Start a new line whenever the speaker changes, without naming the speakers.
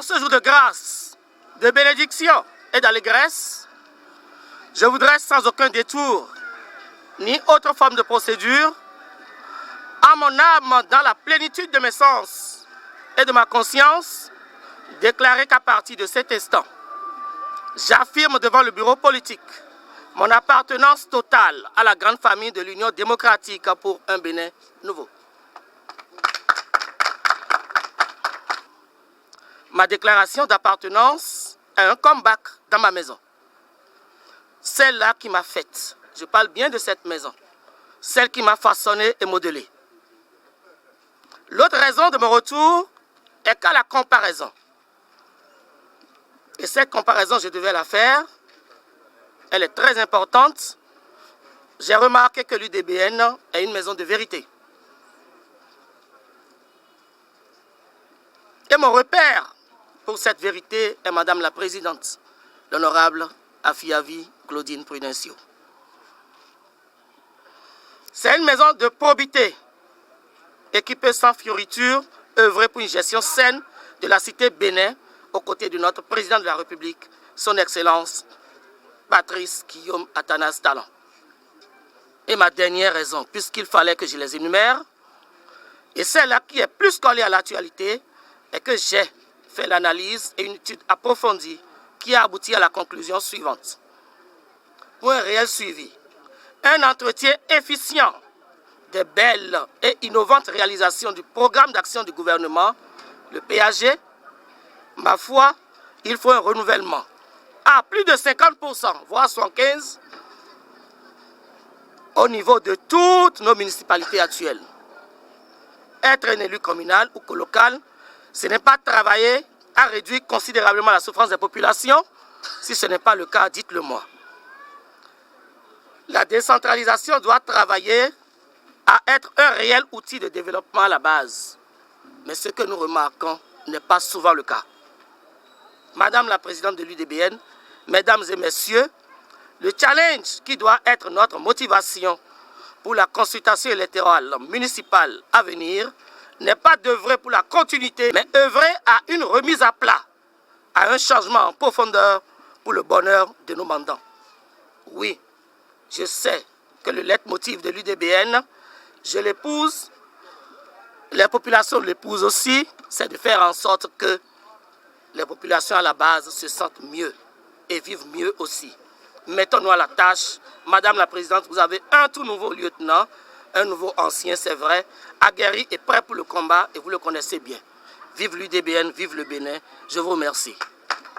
ce jour de grâce, de bénédiction et d'allégresse, je voudrais sans aucun détour, ni autre forme de procédure, à mon âme, dans la plénitude de mes sens et de ma conscience, déclarer qu'à partir de cet instant, j'affirme devant le bureau politique mon appartenance totale à la grande famille de l'Union démocratique pour un Bénin nouveau. Ma déclaration d'appartenance est un comeback dans ma maison. Celle-là qui m'a faite. Je parle bien de cette maison. Celle qui m'a façonné et modelé. L'autre raison de mon retour est qu'à la comparaison. Et cette comparaison, je devais la faire. Elle est très importante. J'ai remarqué que l'UDBN est une maison de vérité. Et mon repère pour cette vérité est Madame la Présidente, l'honorable Afiavi Claudine Prudencio. C'est une maison de probité et qui peut sans fioriture œuvrer pour une gestion saine de la cité Bénin aux côtés de notre président de la République, son Excellence Patrice Guillaume Athanas Talon. Et ma dernière raison, puisqu'il fallait que je les énumère, et celle-là qui est plus collée à l'actualité, est que j'ai fait l'analyse et une étude approfondie qui a abouti à la conclusion suivante. Pour un réel suivi, un entretien efficient des belles et innovantes réalisations du programme d'action du gouvernement, le PAG, ma foi, il faut un renouvellement à plus de 50%, voire 75%, au niveau de toutes nos municipalités actuelles. Être un élu communal ou local, ce n'est pas travailler à réduire considérablement la souffrance des populations. Si ce n'est pas le cas, dites-le moi. La décentralisation doit travailler à être un réel outil de développement à la base. Mais ce que nous remarquons n'est pas souvent le cas. Madame la Présidente de l'UDBN, Mesdames et Messieurs, le challenge qui doit être notre motivation pour la consultation électorale municipale à venir n'est pas d'œuvrer pour la continuité, mais œuvrer à une remise à plat, à un changement en profondeur pour le bonheur de nos mandants. Oui, je sais que le leitmotiv de l'UDBN, je l'épouse, les populations l'épousent aussi, c'est de faire en sorte que les populations à la base se sentent mieux et vivent mieux aussi. Mettons-nous à la tâche. Madame la Présidente, vous avez un tout nouveau lieutenant, un nouveau ancien, c'est vrai, aguerri et prêt pour le combat, et vous le connaissez bien. Vive l'UDBN, vive le Bénin. Je vous remercie.